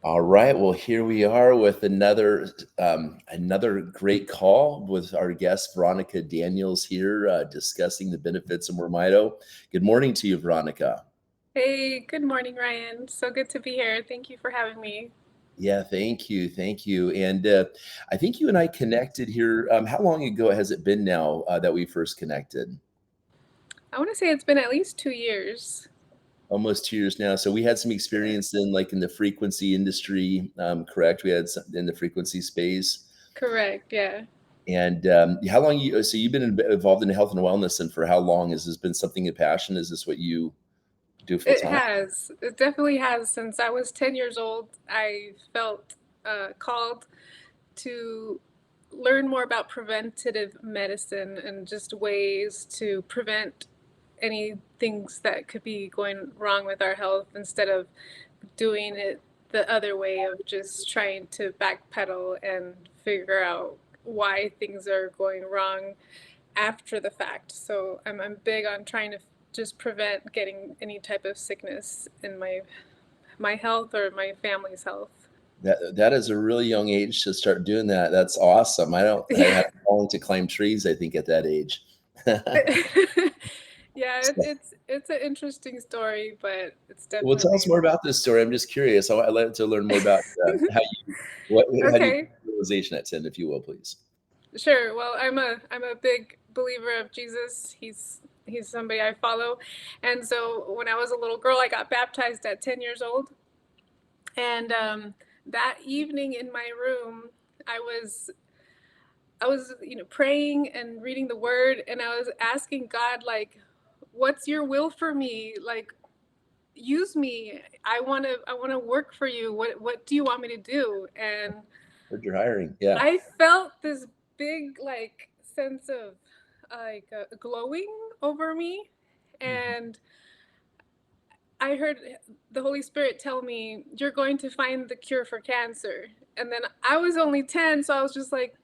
All right. Well, here we are with another great call with our guest Veronica Daniels here, discussing the benefits of MoreMito. Good morning to you, Veronica. Hey, good morning, Ryan. So good to be here. Thank you for having me. Yeah, thank you. And I think you and I connected here. How long ago has it been now that we first connected? I want to say it's been at least 2 years. Almost 2 years now. So we had some Yeah. experience in the frequency industry, correct? We had some in the frequency space. Correct, yeah. And how long you? So you've been involved in health and wellness, and for how long has this been something of passion? Is this what you do full It time? has. It definitely has. Since I was 10 years old, I felt called to learn more about preventative medicine and just ways to prevent any things that could be going wrong with our health instead of doing it the other way of just trying to backpedal and figure out why things are going wrong after the fact. So I'm big on trying to just prevent getting any type of sickness in my health or my family's health. That is a really young age to start doing that. That's awesome. I Yeah. had fallen to climb trees. I think at that age. Yeah, So, it's an interesting story, but it's well, tell us definitely more about this story. I'm just curious. I'd like to learn more about how you what how do you come okay. to realization at 10, if you will, please. Sure. Well, I'm a big believer of Jesus. He's somebody I follow. And so when I was a little girl, I got baptized at 10 years old. And that evening in my room, I was I was, praying and reading the word, and I was asking God, like, what's your will for me? Like, use me. I want to work for you. What do you want me to do? And Heard you're hiring. Yeah. I felt this big like sense of like glowing over me, Mhm. and I heard the Holy Spirit tell me, "You're going to find the cure for cancer." And then I was only 10, so I was just like,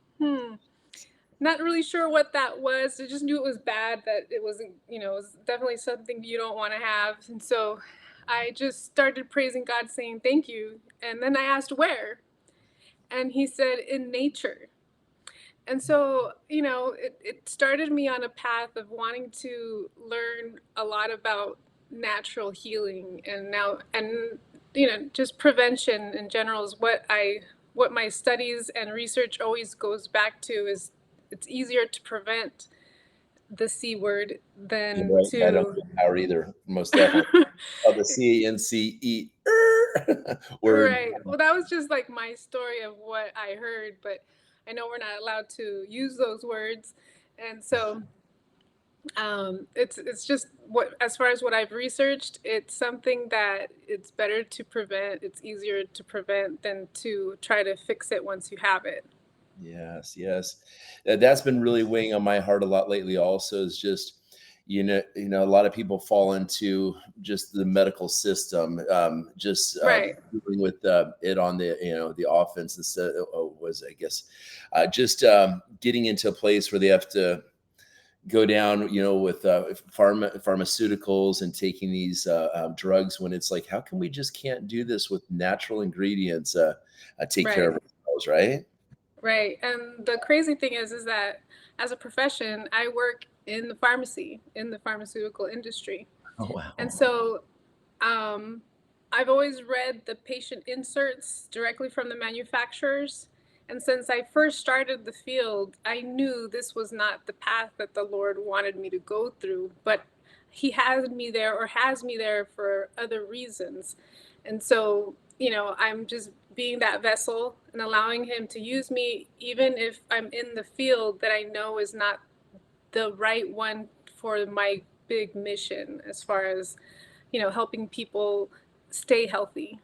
not really sure what that was. I just knew it was bad, that it wasn't, it was definitely something you don't want to have. And so I just started praising God, saying thank you. And then I asked where, and He said in nature. And so, it started me on a path of wanting to learn a lot about natural healing, and now, and, just prevention in general is what my studies and research always goes back to is it's easier to prevent the C word You're than right. I don't to. get power either. Most definitely. Oh, the CANCE word. Right. Well, that was just like my story of what I heard, but I know we're not allowed to use those words. And so it's just what, as far as what I've researched, it's something that it's better to prevent. It's easier to prevent than to try to fix it once you have it. Yes, yes. That's been really weighing on my heart a lot lately also is just, a lot of people fall into just the medical system, just Right. dealing with it on the offense instead was, I guess, just getting into a place where they have to go down, with pharmaceuticals and taking these drugs when it's like, how come we just can't do this with natural ingredients, take care of Right. ourselves, right? Right. And the crazy thing is that as a profession, I work in the pharmacy, in the pharmaceutical industry. Oh, And wow. so um, I've always read the patient inserts directly from the manufacturers. And since I first started the field, I knew this was not the path that the Lord wanted me to go through, but He has me there, or has me there for other reasons. And so, I'm just being that vessel and allowing Him to use me, even if I'm in the field that I know is not the right one for my big mission, as far as helping people stay healthy.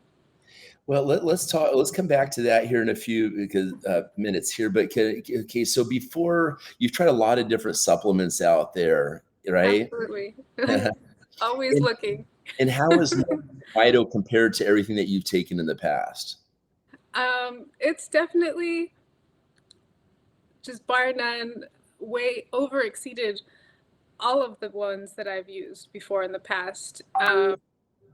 Well, let's talk. Let's come back to that here in a few because minutes here. But okay, so before you've tried a lot of different supplements out there, right? Absolutely. and, Always looking. and how is Mito compared to everything that you've taken in the past? It's definitely, just bar none, way over exceeded all of the ones that I've used before in the past.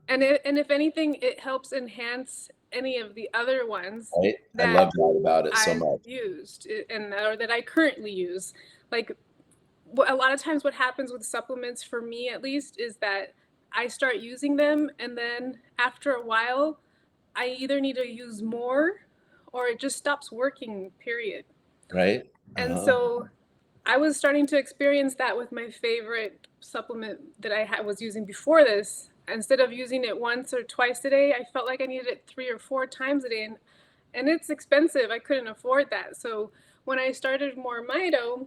And if anything, it helps enhance any of the other ones Right? I that love that about it so I've much. used and or that I currently use. Like a lot of times what happens with supplements for me at least is that I start using them and then after a while I either need to use more or it just stops working, period. Right? And Uh-huh. so I was starting to experience that with my favorite supplement that was using before this. Instead of using it once or twice a day, I felt like I needed it 3 or 4 times a day. And it's expensive. I couldn't afford that. So when I started MoreMito,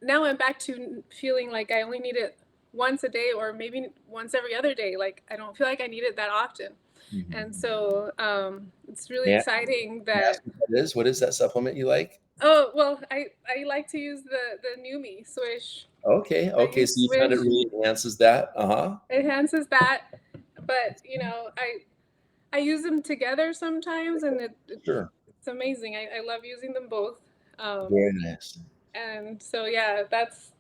now I'm back to feeling like I only need it once a day or maybe once every other day. Like I don't feel like I need it that often. Mhm. And so it's really Yeah. exciting Can I that. ask what that is? What is that supplement you like? Oh well, I like to use the Numi Swish. Okay, I okay, use so you found it Swish. really enhances that? Uh-huh. It enhances that, but I use them together sometimes, and Sure. it's amazing. I love using them both, um, Very nice. and so yeah, that's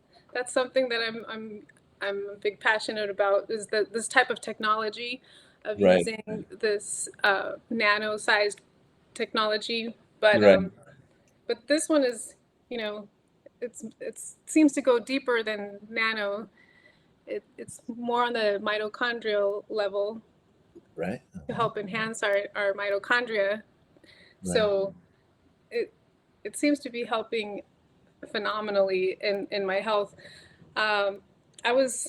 something that I'm a big passionate about is that this type of technology of Right, using this nano-sized technology, but right, but this one is, you know, it seems to go deeper than nano. It's more on the mitochondrial level right, to uh-huh, help enhance our mitochondria. right. So it it seems to be helping phenomenally in my health. Um, I was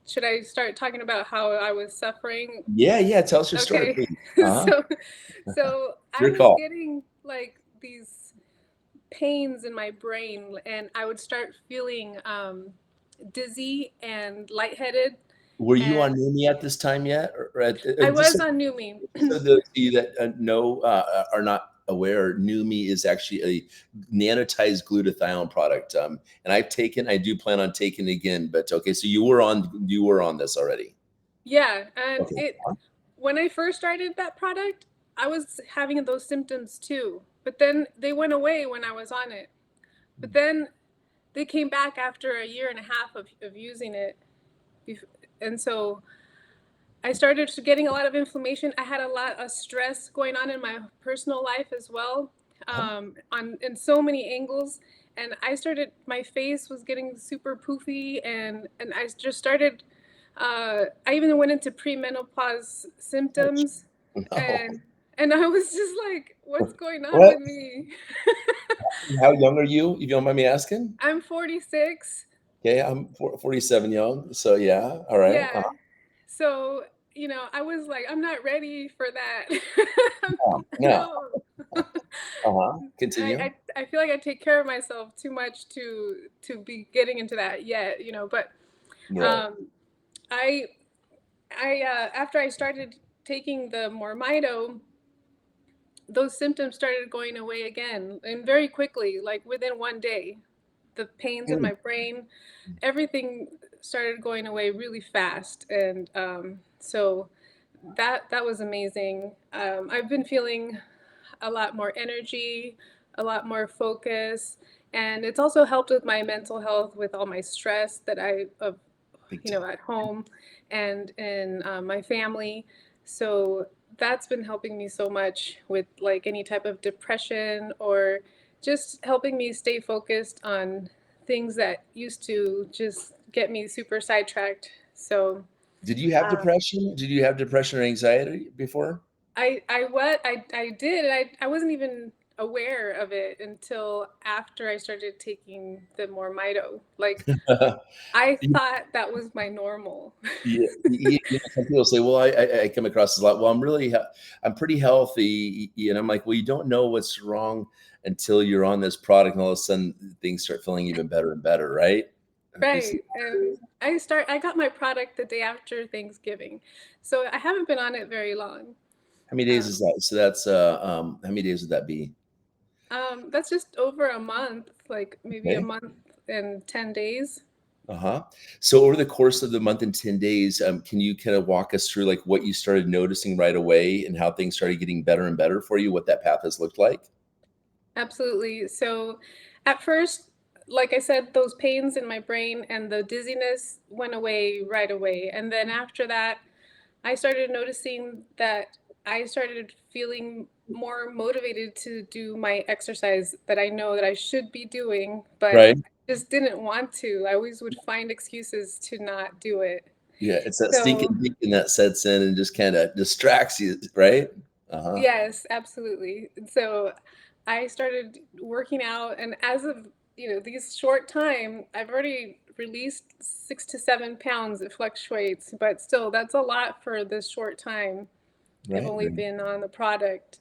should I start talking about how I was suffering? Yeah, yeah, tell us your story, Okay. please. Uh-huh. so so It's I your was call. getting like these pains in my brain and I would start feeling dizzy and lightheaded. Were you on And Numi at this time yet? Or I just was on Numi. so those of you that know are not aware, Numi is actually a nanotized glutathione product. And I do plan on taking it again. But okay, so you were on this already. Yeah, and Okay. it when I first started that product, I was having those symptoms too. But then they went away when I was on it. But then they came back after a year and a half of using it. And so I started getting a lot of inflammation. I had a lot of stress going on in my personal life as well, Uh-huh. on in so many angles. And I started, my face was getting super poofy, and I just started. I even went into premenopause symptoms, No. and I was just like, "What's going on What? with me?" How young are you, if you don't mind me asking? I'm 46. Okay, I'm 47 young. So yeah, all right. Yeah. So, I was like, I'm not ready for that. Yeah. No. Uh-huh. Continue. I feel like I take care of myself too much to be getting into that yet, but Right. um I after I started taking the Mormito, those symptoms started going away again and very quickly, like within one day. The pains in Mm. my brain, everything started going away really fast, and so that was amazing. I've been feeling a lot more energy, a lot more focus, and it's also helped with my mental health with all my stress that Big time. at home and in my family. So that's been helping me so much with like any type of depression or just helping me stay focused on things that used to just get me super sidetracked. So Did you have um, depression? Did you have depression or anxiety before? I did. I wasn't even aware of it until after I started taking the MoreMito. Like I thought that was my normal. Yeah, some people say, "Well, I come across as a lot." Well, I'm pretty healthy, and I'm like, "Well, you don't know what's wrong until you're on this product, and all of a sudden things start feeling even better and better, right?" Is Right. And I got my product the day after Thanksgiving. So I haven't been on it very long. how many days is Um, that? So that's how many days would that be? that's just over a month, like maybe a Okay. month and 10 days. Uh-huh. So over the course of the month and 10 days, can you kind of walk us through like what you started noticing right away and how things started getting better and better for you, what that path has looked like? Absolutely. So at first, like I said, those pains in my brain and the dizziness went away right away. And then after that, I started noticing that I started feeling more motivated to do my exercise that I know that I should be doing, but Right. I just didn't want to. I always would find excuses to not do it. Yeah, it's that So, stinking thinking that sets in and just kinda distracts you, right? Uh-huh. yes, absolutely. And so I started working out, and as of, these short time, I've already released 6 to 7 pounds. It fluctuates, but still, that's a lot for this short time. I've Right, only right. been on the product.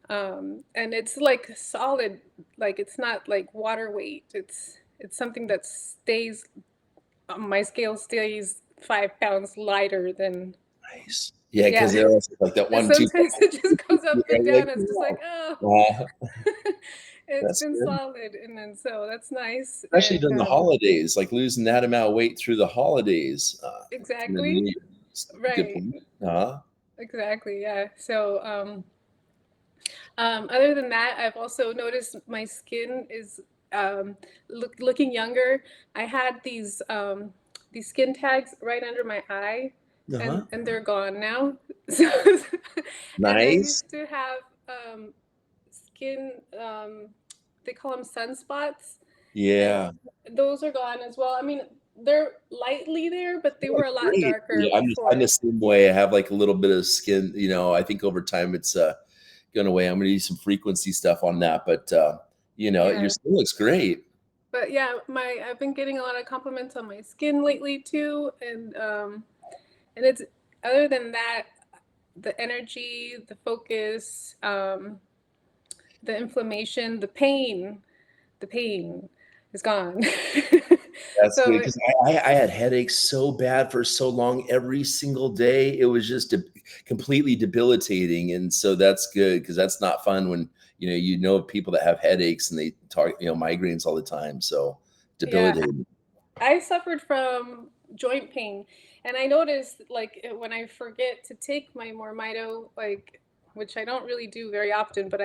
And it's like solid, like it's not like water weight. It's something that stays my scale stays 5 pounds lighter than, Nice. Yeah, yeah. because they're also like that And 1, 2 sometimes it just goes yeah, up and you're like, down. It's just like, "Wow." oh, it's That's been good. solid. And then so that's nice. Especially And during the holidays, like losing that amount of weight through the holidays, you know what I exactly. mean? It's a good Right. point. Uh-huh. Exactly. Yeah. So, other than that, I've also noticed my skin is looking younger. I had these skin tags right under my eye, and Uh-huh. they're gone now. So, and I Nice. used to have skin. They call them sunspots, and Yeah. those are gone as well. I mean, they're lightly there, but they Oh, were a lot great. darker Yeah, I'm the before. same way. I have, like, a little bit of skin, I think over time it's, gone away. I'm gonna use some frequency stuff on that, but, your Yeah. skin looks great. But yeah, my I've been getting a lot of compliments on my skin lately too, and it's other than that, the energy, the focus, the inflammation, the pain is gone. That's So good 'cause I had headaches so bad for so long every single day. It was just completely debilitating, and so that's good because that's not fun when, of people that have headaches and they talk, migraines all the time, so yeah, debilitating. I suffered from joint pain, and I noticed like when I forget to take my MoreMito, like which I don't really do very often, but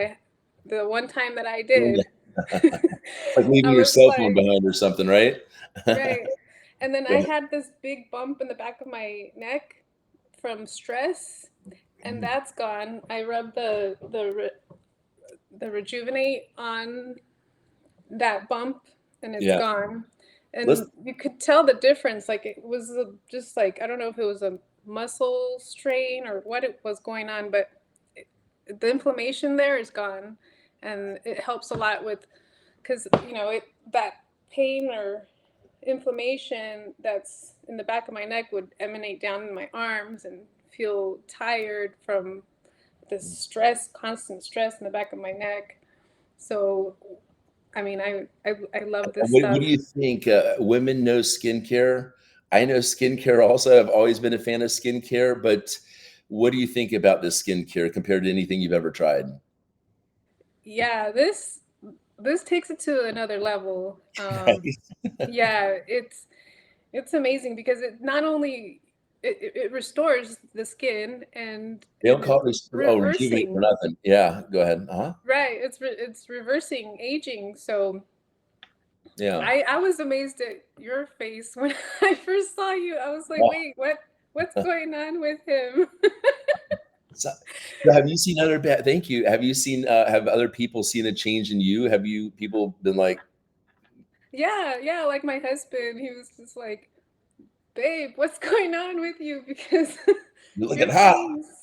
the one time that I Yeah. did, It's like leaving I your was cell phone like, behind or something, right? right. And then I Yeah. had this big bump in the back of my neck from stress, and Mm, that's gone. I rubbed the rejuvenate on that bump, and it's yeah. gone. Let's And you could tell the difference. Like it was just like I don't know if it was a muscle strain or what it was going on, but it, the inflammation there is gone, and it helps a lot with because that pain or inflammation that's in the back of my neck would emanate down in my arms and feel tired from the stress, constant stress in the back of my neck. So, I mean, I love this what stuff. do you think, women know skincare? I know skincare also. I've always been a fan of skincare, but what do you think about this skincare compared to anything you've ever tried? Yeah, this takes it to another level. Yeah, it's amazing because it not only it restores the skin They don't and call it's it rejuvenate for reversing. nothing. Yeah, go ahead. Uh-huh. Right, it's reversing aging. So Yeah. I was amazed at your face when I first saw you. I was like, Wow. wait, what's going on with him? So have you seen other bad thank you. Have you seen, have other people seen a change in you? Have you people been like, Yeah, yeah, like my husband, he was just like, babe, what's going on with you? Because "You're looking your hot."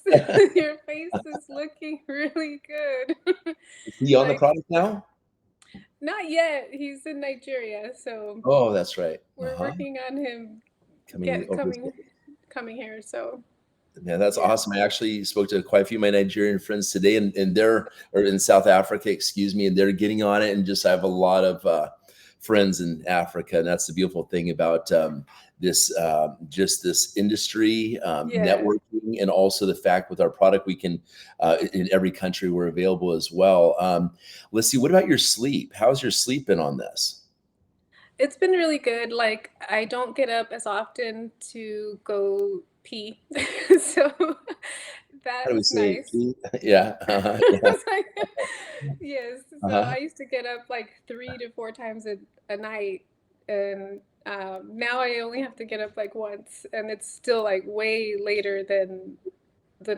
face, your face is looking really good. Is he on the Like, product now? not yet. He's in Nigeria, so Oh, that's right. we're Uh-huh. working on him Coming get over coming here. So Yeah, that's yeah, awesome. I actually spoke to quite a few of my Nigerian friends today, and they're or in South Africa, excuse me, and they're getting on it. And just I have a lot of friends in Africa, and that's the beautiful thing about this just this industry yeah. networking, and also the fact with our product we can in every country we're available as well. Let's see, what about your sleep? How's your sleep been on this? It's been really good. Like, I don't get up as often to go pee. So that How do we is say? nice. Yeah, yeah, It's like, yes. So uh-huh. I used to get up like 3 to 4 times a night, and Now I only have to get up like once, and it's still like way later than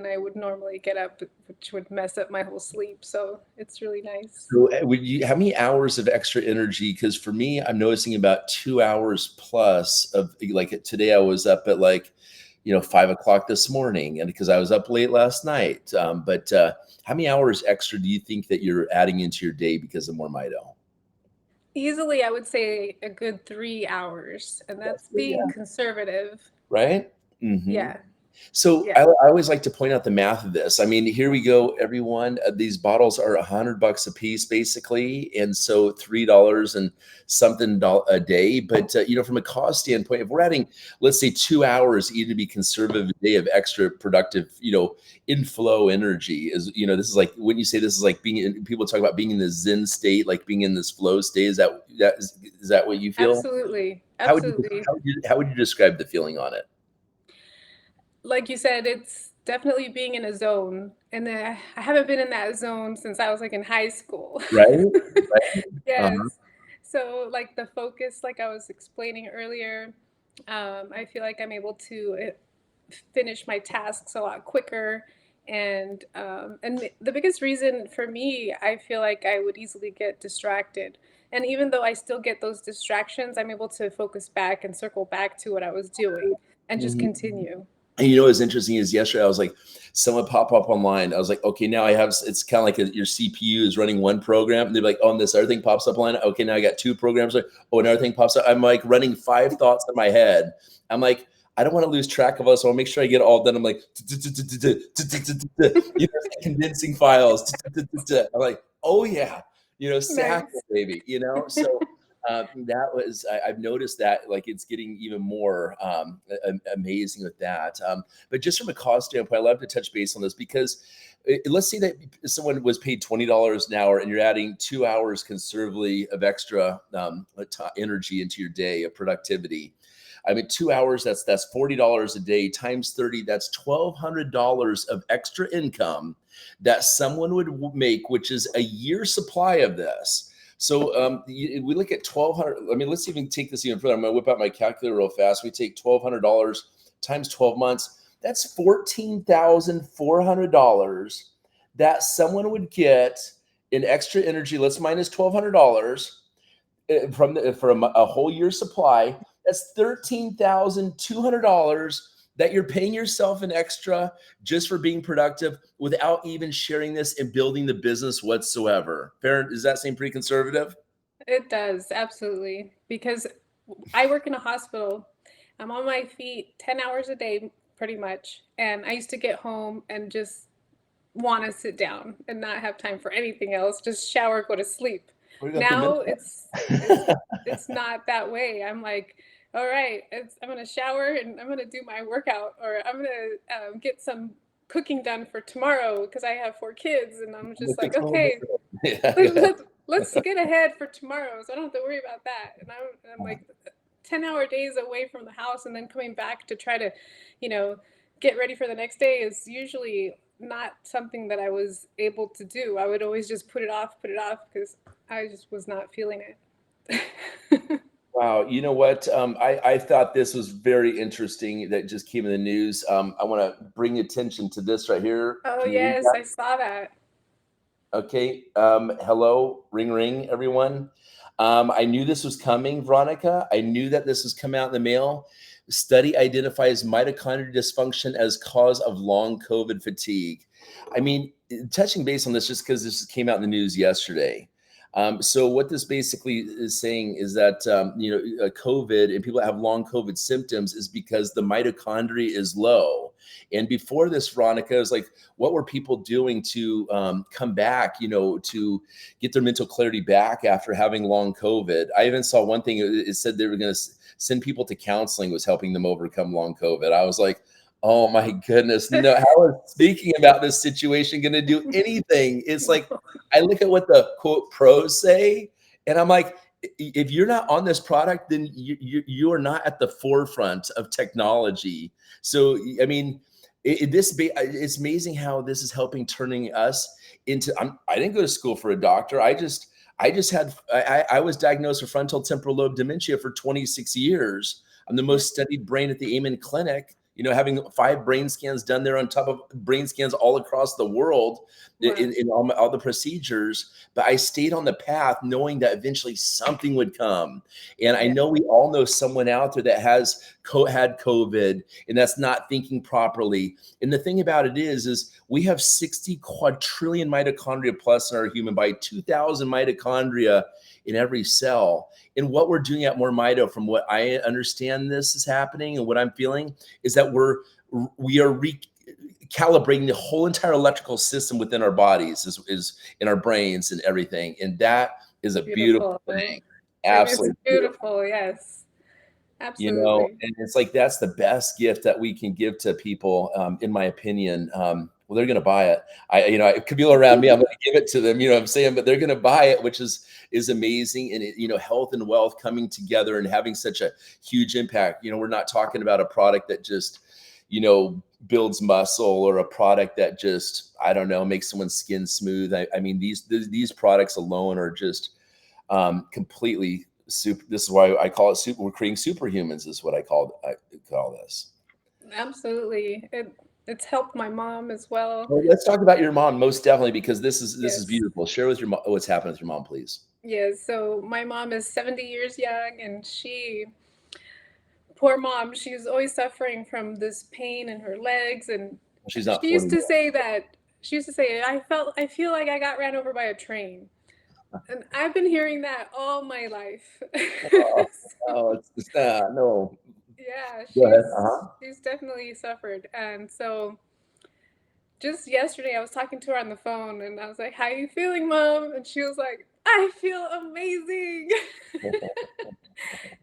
I would normally get up, which would mess up my whole sleep. So it's really nice. So how many hours of extra energy? Because for me, I'm noticing about 2 hours plus of, like, today I was up at like, 5 o'clock this morning, and because I was up late last night. But how many hours extra do you think that you're adding into your day because of MoreMito? Easily, I would say a good 3 hours, and that's being Yeah. conservative. Right? Hmm. Yeah, So yeah, I always like to point out the math of this. I mean, here we go, everyone. These bottles are $100 a piece, basically, and so $3 and something a day. But from a cost standpoint, if we're adding, let's say, 2 hours, even to be conservative, a day of extra productive, inflow energy is, this is like, when you say this is like being in, people talk about being in the Zen state, like being in this flow state. Is that what you feel? absolutely, How would you absolutely. how would you describe the feeling on it? Like you said, it's definitely being in a zone, and I haven't been in that zone since I was like in high school. Right? Right? Uh-huh. Yes. So like the focus, like I was explaining earlier, I feel like I'm able to finish my tasks a lot quicker. And the biggest reason for me, I feel like I would easily get distracted. And even though I still get those distractions, I'm able to focus back and circle back to what I was doing and just Mhm. continue. And what's interesting is yesterday I was like, someone pop up online. I was like, okay, now I have, it's kind of like your CPU is running one program. And they're like, oh, and this other thing pops up online. Okay, now I got two programs. Like, oh, another thing pops up. I'm like running five thoughts in my head. I'm like, I don't want to lose track of us. So I'll make sure I get it all done. I'm like, condensing files. I'm like, oh yeah, sack Nice. it, baby. So that was, I've noticed that, like, it's getting even more amazing with that. But just from a cost standpoint, I love to touch base on this because let's say that someone was paid $20 an hour and you're adding 2 hours conservatively of extra energy into your day of productivity. I mean, 2 hours, that's $40 a day times 30, that's $1,200 of extra income that someone would make, which is a year supply of this. So we look at 1,200. I mean, let's even take this even further. I'm going to whip out my calculator real fast. We take $1,200 times 12 months. That's $14,400 that someone would get in extra energy. Let's minus $1,200 from a whole year supply. That's $13,200 that you're paying yourself an extra just for being productive without even sharing this and building the business whatsoever. Farron, does that seem pretty conservative? It does, absolutely. Because I work in a hospital. I'm on my feet 10 hours a day, pretty much. And I used to get home and just want to sit down and not have time for anything else, just shower, go to sleep. What do you got for Now it's minutes? it's not that way. I'm like, all right, I'm gonna shower and I'm gonna do my workout, or I'm gonna get some cooking done for tomorrow because I have 4 kids, and I'm just like, okay, Yeah, let, yeah. let, let's get ahead for tomorrow so I don't have to worry about that. And I'm like 10-hour days away from the house, and then coming back to try to, you know, get ready for the next day is usually not something that I was able to do. I would always just put it off because I just was not feeling it. Wow, you know what? I thought this was very interesting that just came in the news. I want to bring attention to this right here. Oh, Can you read yes, that? I saw that. Okay. Hello, ring, ring, everyone. I knew this was coming, Veronica. I knew that this was coming out in the mail. Study identifies mitochondrial dysfunction as cause of long COVID fatigue. I mean, touching base on this just because this came out in the news yesterday. So what this basically is saying is that COVID and people that have long COVID symptoms is because the mitochondria is low. And before this, Veronica, is like, what were people doing to come back, to get their mental clarity back after having long COVID? I even saw one thing. It said they were going to send people to counseling was helping them overcome long COVID. I was like, oh my goodness, no, how is speaking about this situation going to do anything? It's like, I look at what the quote pros say, and I'm like, if you're not on this product, then you are not at the forefront of technology. So, I mean, it's amazing how this is helping turning us into. I didn't go to school for a doctor. I just had, I was diagnosed with frontal temporal lobe dementia for 26 years. I'm the most studied brain at the Amen Clinic, you know, having 5 brain scans done there on top of brain scans all across the world in all the procedures. But I stayed on the path knowing that eventually something would come. And I know we all know someone out there that has had COVID and that's not thinking properly. And the thing about it is we have 60 quadrillion mitochondria plus in our human body, 2,000 mitochondria in every cell. And what we're doing at MoreMito, from what I understand this is happening and what I'm feeling, is that we are recalibrating the whole entire electrical system within our bodies, is in our brains and everything. And that is a beautiful thing. Absolutely beautiful. Yes, absolutely. You know, and it's like, that's the best gift that we can give to people, in my opinion. Well, they're going to buy it. It could be all around me. I'm going to give it to them, you know what I'm saying? But they're going to buy it, which is amazing. And, you know, health and wealth coming together and having such a huge impact. You know, we're not talking about a product that just, you know, builds muscle, or a product that just, I don't know, makes someone's skin smooth. I mean, these products alone are just completely super. This is why I call it super. We're creating superhumans, is what I call this. Absolutely. It's helped my mom as well. Well, let's talk about your mom, most definitely, because this is beautiful. Share with your mom what's happened with your mom, please. Yes. So my mom is 70 years young, and poor mom, she's always suffering from this pain in her legs, and she's not. She used to say, I feel like I got ran over by a train. And I've been hearing that all my life. It's no. Yeah, Go ahead. she's definitely suffered. And so just yesterday I was talking to her on the phone, and I was like, "How you feeling, Mom?" And she was like, "I feel amazing."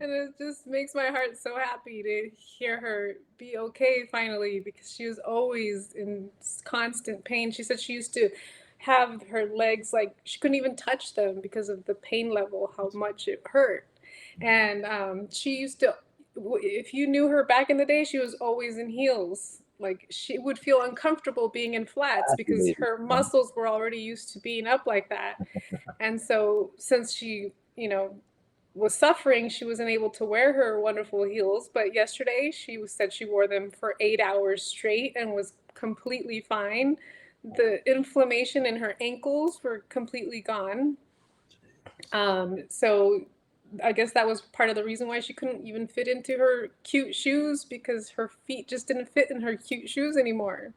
And it just makes my heart so happy to hear her be okay finally, because she was always in constant pain. She said she used to have her legs, like, she couldn't even touch them because of the pain level, how much it hurt. And she used to, if you knew her back in the day, she was always in heels. Like, she would feel uncomfortable being in flats because her muscles were already used to being up like that. And so since she, was suffering, she wasn't able to wear her wonderful heels. But yesterday she said she wore them for 8 hours straight and was completely fine. The inflammation in her ankles were completely gone. So I guess that was part of the reason why she couldn't even fit into her cute shoes, because her feet just didn't fit in her cute shoes anymore.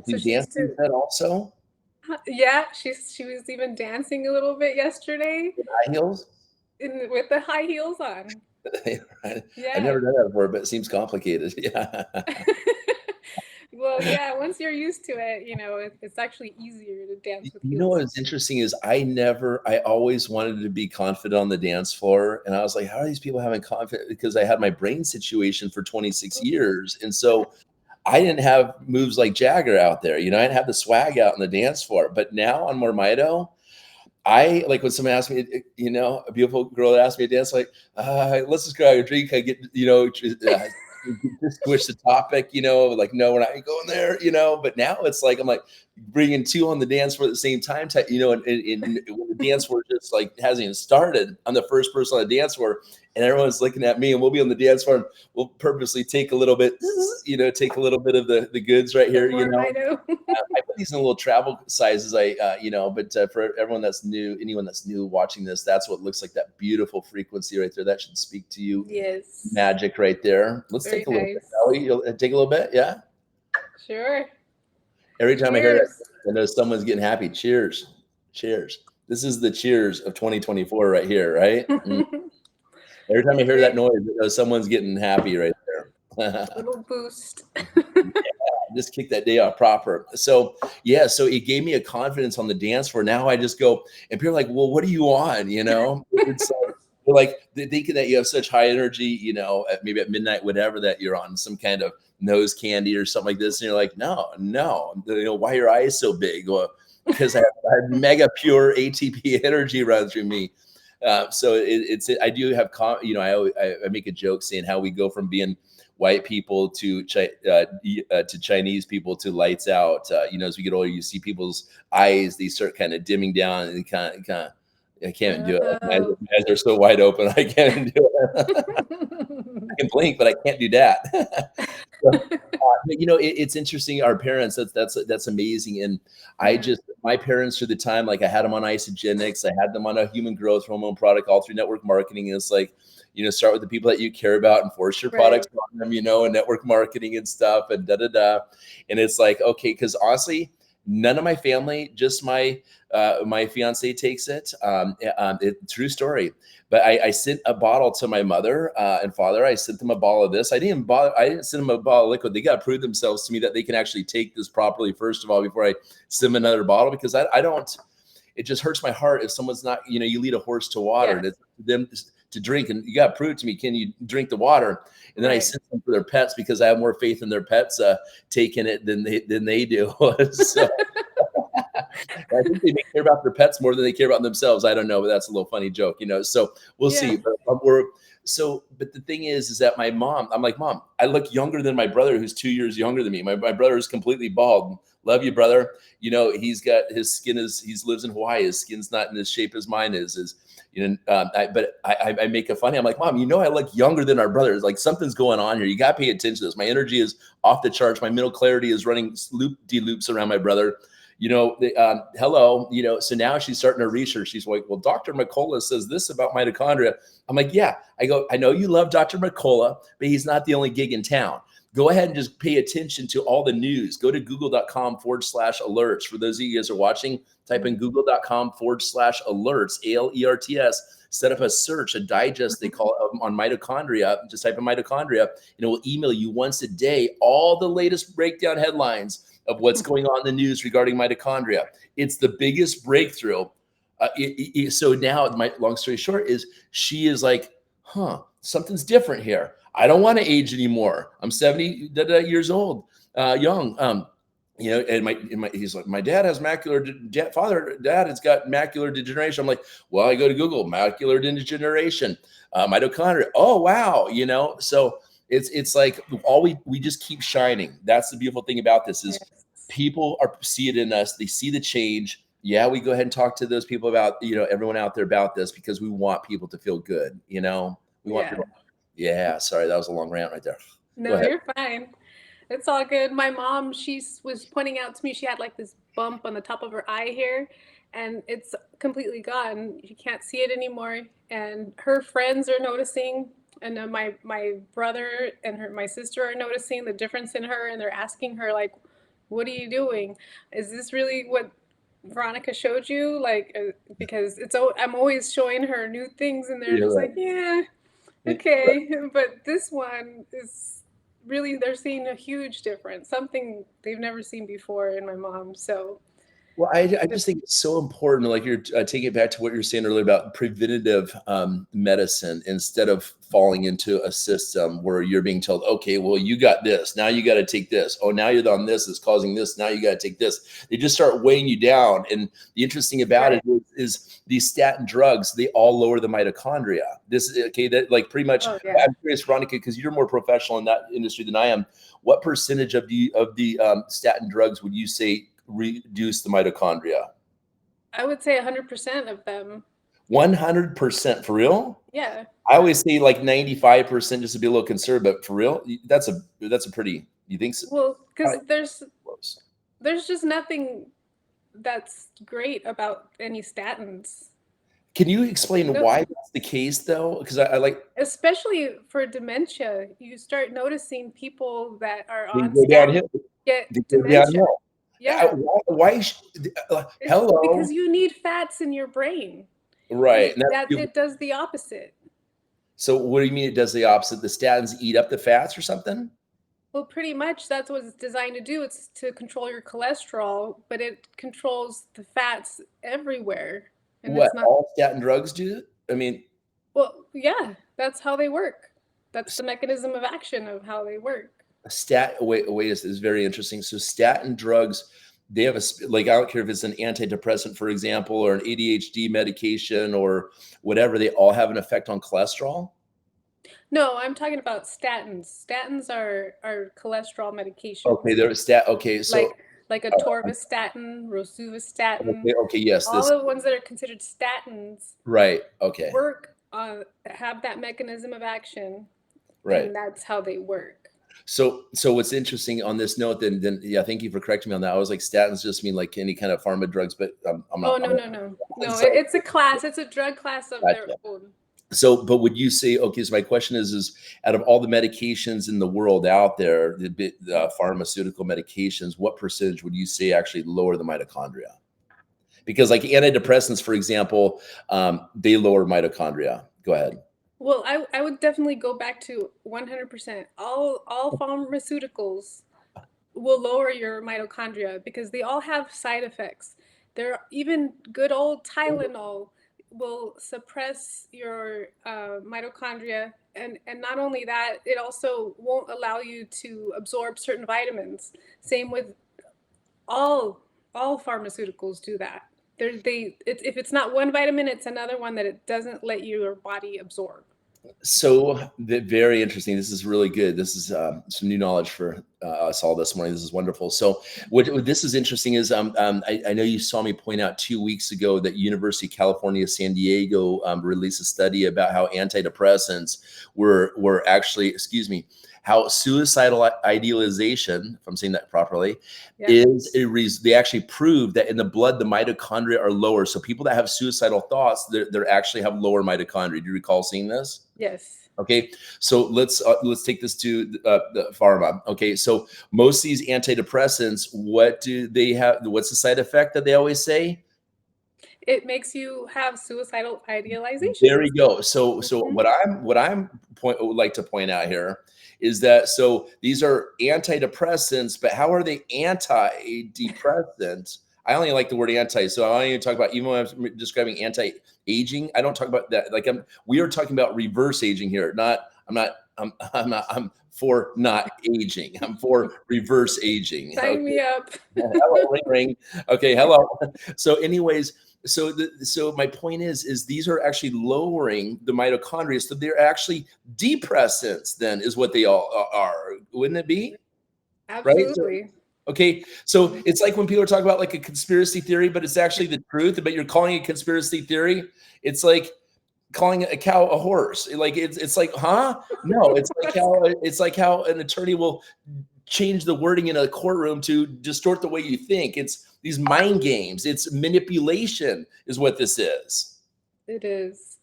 So she used to that also. Yeah, she was even dancing a little bit yesterday. With high heels? With the high heels on. Right. Yeah. I've never done that before, but it seems complicated. Yeah. Well, yeah, once you're used to it, it's actually easier to dance with heels. You know what's interesting is I always wanted to be confident on the dance floor. And I was like, how are these people having confidence? Because I had my brain situation for 26 years. And so I didn't have moves like Jagger out there. I didn't have the swag out on the dance floor. But now on MoreMito, I like when someone asks me, a beautiful girl that asked me to dance, like, let's just go out and drink. I get, just switch the topic, like, no, we're not going there, but now it's like, I'm like bringing 2 on the dance floor at the same time, and when the dance floor just like hasn't even started, I'm the first person on the dance floor and everyone's looking at me, and we'll be on the dance floor and we'll purposely take a little bit, take a little bit of the goods right here, I know. I put these in little travel sizes, but for everyone that's new, anyone that's new watching this, that's what looks like, that beautiful frequency right there. That should speak to you. Yes. Magic right there. Let's take a little bit. You'll take a little bit. Yeah. Sure. Every time I hear that, I know someone's getting happy. Cheers. Cheers. This is the cheers of 2024 right here, right? Every time I hear that noise, I know someone's getting happy right there. Little boost. Just kick that day off proper. So yeah, so it gave me a confidence on the dance floor. Now I just go, and people are like, well, what are you on? It's like they think that you have such high energy, maybe at midnight, whatever, that you're on some kind of nose candy or something like this. And you're like, no. Why are your eyes so big? Well, because I have mega pure ATP energy run through me. So I do have, I make a joke saying how we go from being white people to Chinese people to lights out. As we get older, you see people's eyes, they start kind of dimming down and kind of I can't do it. My Oh. eyes are so wide open. I can't do it. I can blink, but I can't do that. So, but, it's interesting. Our parents, that's amazing. And Yeah. my parents through the time, like I had them on isogenics, I had them on a human growth hormone product, all through network marketing. And it's like, start with the people that you care about and force your products Right. on them, and network marketing and stuff and da da da. And it's like, okay, because honestly, none of my family, just my fiance takes it. True story. But I sent a bottle to my mother and father. I sent them a bottle of this. I didn't send them a bottle of liquid. They got to prove themselves to me that they can actually take this properly, first of all, before I send them another bottle, because I don't, it just hurts my heart if someone's not, you lead a horse to water, Yeah. and it's them to drink, and you got to prove to me, can you drink the water? And then I Right. sent them for their pets because I have more faith in their pets taking it than they do. So I think they may care about their pets more than they care about themselves. I don't know, but that's a little funny joke, So we'll Yeah. see. But but the thing is that my mom, I'm like, Mom, I look younger than my brother, who's 2 years younger than me. My brother is completely bald. Love you, brother. He's got his skin he lives in Hawaii. His skin's not in as shape as mine is. I make it funny. I'm like, Mom, I look younger than our brothers. Like something's going on here. You got to pay attention to this. My energy is off the charts. My mental clarity is running loop-de-loops around my brother. Hello, so now she's starting to research. She's like, well, Dr. McCullough says this about mitochondria. I'm like, yeah. I go, I know you love Dr. McCullough, but he's not the only gig in town. Go ahead and just pay attention to all the news. Go to google.com/alerts. For those of you guys who are watching, type in google.com/alerts, ALERTS. Set up a search, a digest, they call it, on mitochondria. Just type in mitochondria, and it will email you once a day all the latest breakdown headlines of what's going on in the news regarding mitochondria. It's the biggest breakthrough. So now, my long story short is, she is like, something's different here. I don't want to age anymore. I'm 70 years old, young. He's like, my dad has dad has got macular degeneration. I'm like, well, I go to Google, macular degeneration, mitochondria. Oh, wow. So it's like we just keep shining. That's the beautiful thing about this is Yes. people see it in us. They see the change. Yeah, we go ahead and talk to those people about, everyone out there about this, because we want people to feel good. We want Yeah. people. Yeah. Sorry. That was a long rant right there. Go No, ahead. you're fine. It's all good. My mom, was pointing out to me she had like this bump on the top of her eye here, and it's completely gone. You can't see it anymore. And her friends are noticing, and then my brother and my sister are noticing the difference in her, and they're asking her like, "What are you doing? Is this really what Veronica showed you?" Like, because I'm always showing her new things, and they're You're just right. like, "Yeah, okay." But this one is really, they're seeing a huge difference, something they've never seen before in my mom. So Well, I it, just think it's so important. Like you're taking it back to what you're saying earlier about preventative medicine, instead of falling into a system where you're being told, okay, well, you got this. Now you got to take this. Oh, now you're on this. It's causing this. Now you got to take this. They just start weighing you down. And the interesting about right. it is these statin drugs, they all lower the mitochondria. This is okay. That like pretty much, Oh yeah. I'm curious, Veronica, because you're more professional in that industry than I am. What percentage of the statin drugs would you say reduce the mitochondria? I would say 100% of them. 100% for real? Yeah. I always say like 95% just to be a little conservative, but for real, that's a pretty, you think so? Well, because Probably close. there's just nothing that's great about any statins. Can you explain No, why that's the case though? Because I like, especially for dementia, you start noticing people that are they on go statins downhill. get They go dementia. downhill. Yeah. It's because Hello. you need fats in your brain. Right. And That it does the opposite. so what do you mean it does the opposite? The statins eat up the fats or something? Well, pretty much that's what it's designed to do. It's to control your cholesterol, but it controls the fats everywhere. And What it's not, all statin drugs do? I mean, well, yeah, that's how they work. That's the mechanism of action of how they work. wait, this is very interesting. So statin drugs, they have like, I don't care if it's an antidepressant, for example, or an ADHD medication or whatever, they all have an effect on cholesterol. No, I'm talking about statins. Statins are cholesterol Okay, medications. they're stat. Okay, Like so like atorvastatin, rosuvastatin, Okay, okay, yes, all this, the ones that are considered statins right, okay, work on have that mechanism of action, right. and that's how they work. So what's interesting on this note, then yeah, thank you for correcting me on that. I was like, statins just mean like any kind of pharma drugs, but I'm Oh, not. no, I'm no, no. No, so, it's a class. It's a drug class of their gotcha. own. So, but would you say, okay, so my question is out of all the medications in the world out there, the pharmaceutical medications, what percentage would you say actually lower the mitochondria? Because like antidepressants, for example, they lower mitochondria. Go ahead. Well, I would definitely go back to 100%. All pharmaceuticals will lower your mitochondria because they all have side effects. There, even good old Tylenol will suppress your mitochondria, and not only that, it also won't allow you to absorb certain vitamins. Same with all all pharmaceuticals do that. If it's not one vitamin, it's another one that it doesn't let your body absorb. So very interesting. This is really good. This is some new knowledge for us all this morning. This is wonderful. So what this is interesting is I know you saw me point out 2 weeks ago that University of California, San Diego released a study about how antidepressants were actually, excuse me, how suicidal idealization, if I'm saying that properly, Yeah. is a reason. They actually proved that in the blood, the mitochondria are lower. So people that have suicidal thoughts, they actually have lower mitochondria. Do you recall seeing this? Yes. Okay, so let's take this to the pharma. Okay, so most of these antidepressants, what do they have? What's the side effect that they always say? It makes you have suicidal There we idealizations. go. So Mhm. what I'm would like to point out here is that so these are antidepressants, but how are they antidepressant? I only like the word anti, so I don't even talk about even when I'm describing anti-aging. I don't talk about that. Like we are talking about reverse aging here. Not I'm for not aging. I'm for reverse aging. Sign me up. Hello, ring ring. Okay, hello. So, anyways, so my point is these are actually lowering the mitochondria. So they're actually depressants. Then is what they all are, wouldn't it be? Right. So, Absolutely. okay, so it's like when people are talking about like a conspiracy theory, but it's actually the truth. But you're calling it a conspiracy theory. It's like calling a cow a horse. Like it's like, huh? No, it's like how an attorney will change the wording in a courtroom to distort the way you think. It's these mind games. It's manipulation is what this is. It is.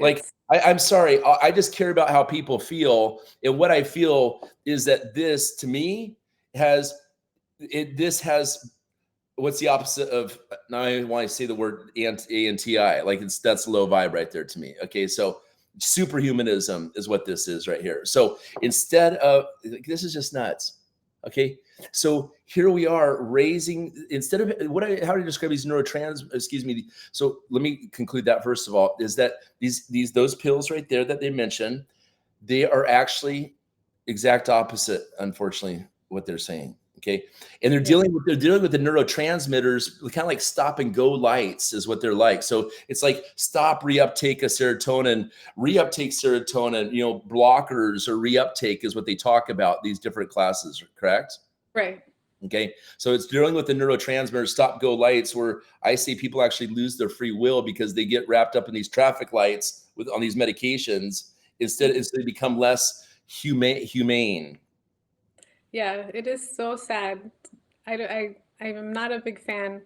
Like, It's I'm sorry. I just care about how people feel. And what I feel is that this, to me, has this has what's the opposite of now I want to say the word anti like that's low vibe right there to me. Okay, so superhumanism is what this is right here. So instead of like, this is just nuts. Okay, so here we are raising instead of how do you describe these neurotrans, excuse me, so let me conclude that first of all is that those pills right there that they mentioned, they are actually exact opposite, unfortunately, what they're saying. Okay. And yeah. they're dealing with the neurotransmitters, kind of like stop and go lights is what they're like. So it's like stop reuptake of serotonin, reuptake serotonin, blockers or reuptake is what they talk about, these different classes, correct? Right. Okay. So it's dealing with the neurotransmitters, stop go lights, where I see people actually lose their free will because they get wrapped up in these traffic lights on these medications instead they become less humane. Yeah, it is so sad. I'm not a big fan.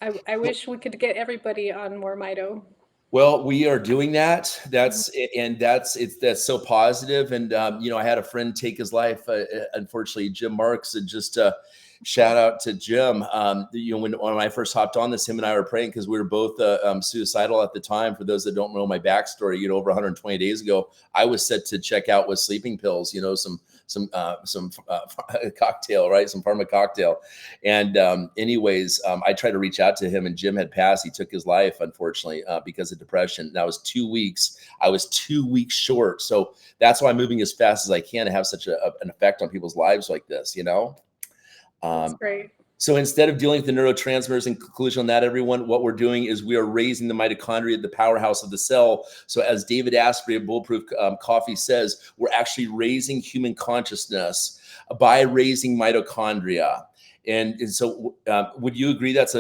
I wish we could get everybody on MoreMito. Well, we are doing that. Mhm. That's so positive. And I had a friend take his life. Unfortunately, Jim Marks. And just shout out to Jim. When I first hopped on this, him and I were praying because we were both suicidal at the time. For those that don't know my backstory, over 120 days ago, I was set to check out with sleeping pills. Some cocktail, right? Some pharma cocktail. And anyways, I tried to reach out to him, and Jim had passed. He took his life, unfortunately, because of depression. That was 2 weeks. I was 2 weeks short. So that's why I'm moving as fast as I can to have such an effect on people's lives like this, That's Um, great. so instead of dealing with the neurotransmitters, in conclusion on that, everyone, what we're doing is we are raising the mitochondria, the powerhouse of the cell. So as David Asprey of Bulletproof Coffee says, we're actually raising human consciousness by raising mitochondria. And so, would you agree that's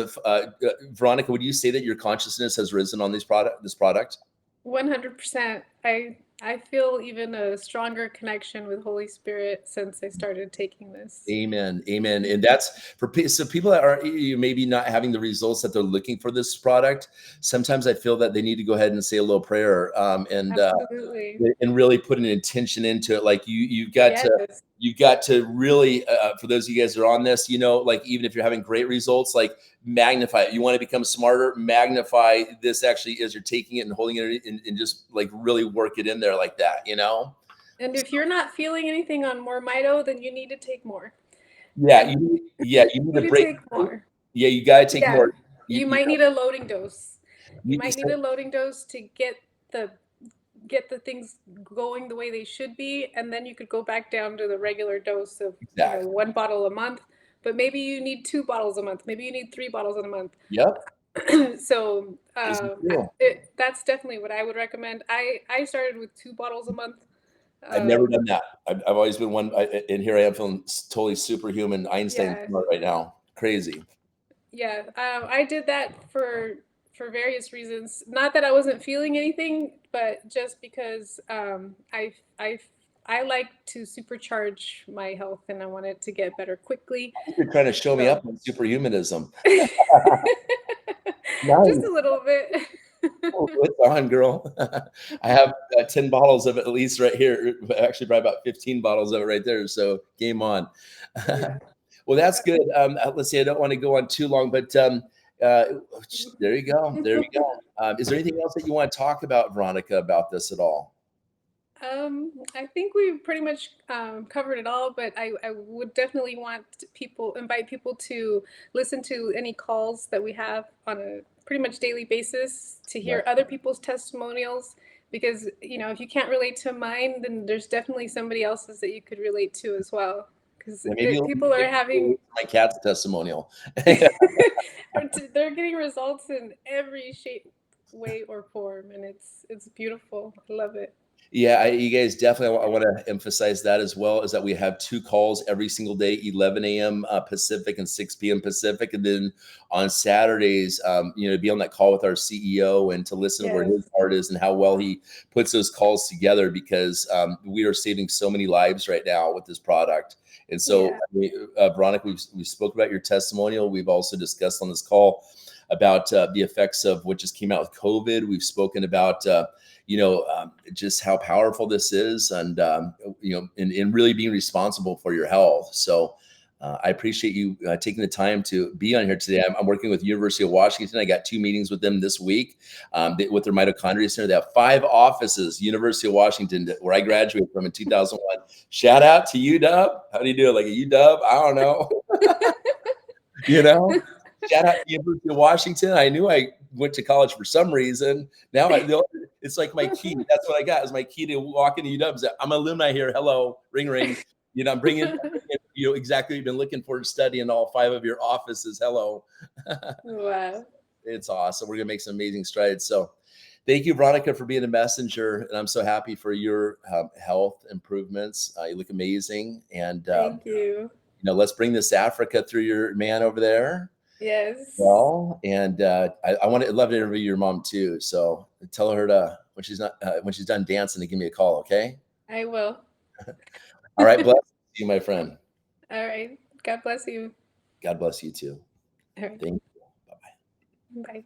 Veronica? Would you say that your consciousness has risen on this product? 100%. I feel even a stronger connection with Holy Spirit since I started taking this. Amen. Amen. And that's for so people that are maybe not having the results that they're looking for this product. Sometimes I feel that they need to go ahead and say a little prayer, Absolutely. and really put an intention into it. Like you've Yes. got to really, for those of you guys that are on this, like even if you're having great results, like magnify it. You want to become smarter, magnify this actually as you're taking it and holding it and just like really work it in there like that, And if you're not feeling anything on MoreMito, then you need to take more. Yeah, And you need you to need to break. take more. Yeah, you got to take Yeah. more. You might need a loading dose. You You might need a loading dose to get the things going the way they should be, and then you could go back down to the regular dose of exactly. 1 bottle a month. But maybe you need 2 bottles a month. Maybe you need 3 bottles in a month. Yep. So Isn't true. that's definitely what I would recommend. I started with 2 bottles a month. I've never done that. I've always been one, and here I am feeling totally superhuman, Einstein Yeah, smart right now. Crazy. yeah. I did that for various reasons. Not that I wasn't feeling anything, but just because I like to supercharge my health and I wanted to get better quickly. You're trying to show me So up on superhumanism. just Nice. a little bit. Oh, it's on, girl. I have 10 bottles of it at least right here. Actually, probably about 15 bottles of it right there. So game on. Yeah. Well, that's good. Let's see. I don't want to go on too long, but there you go. There you go. Is there anything else that you want to talk about, Veronica, about this at all? I think we pretty much covered it all, but I would definitely invite people to listen to any calls that we have on a pretty much daily basis to hear Right. other people's testimonials. Because, if you can't relate to mine, then there's definitely somebody else's that you could relate to as well. Because Yeah, maybe people are having, my cat's testimonial. they're getting results in every shape, way, or form, and it's beautiful. I love it. Yeah, you guys definitely. I want to emphasize that as well. Is that we have 2 calls every single day, 11 a.m. Pacific and 6 p.m. Pacific, and then on Saturdays, to be on that call with our CEO and to listen to where his Yes. heart is and how well he puts those calls together. Because we are saving so many lives right now with this product. And so, Yeah. Veronica, we spoke about your testimonial. We've also discussed on this call about the effects of what just came out with COVID. We've spoken about just how powerful this is, and in really being responsible for your health. So I appreciate you taking the time to be on here today. I'm working with University of Washington. I got 2 meetings with them this week with their Mitochondria Center. They have 5 offices, University of Washington, where I graduated from in 2001. Shout out to UW. How do you do it? Like a UW? I don't know. you know, Shout out to University of Washington. I knew I went to college for some reason. Now it's like my key. That's what I got is my key to walk into UW. I'm an alumni here. Hello, ring, ring. I'm bringing exactly what you've been looking for to study in all 5 of your offices. Hello. Wow. It's awesome. We're going to make some amazing strides. So thank you, Veronica, for being a messenger. And I'm so happy for your health improvements. You look amazing. And, Thank you. let's bring this to Africa through your man over there. Yes. Well, and I want to love to interview your mom too. So tell her to when she's done dancing to give me a call. Okay. I will. All right. Bless you, my friend. All right. God bless you. God bless you too. All right. Thank you. Bye-bye. Bye.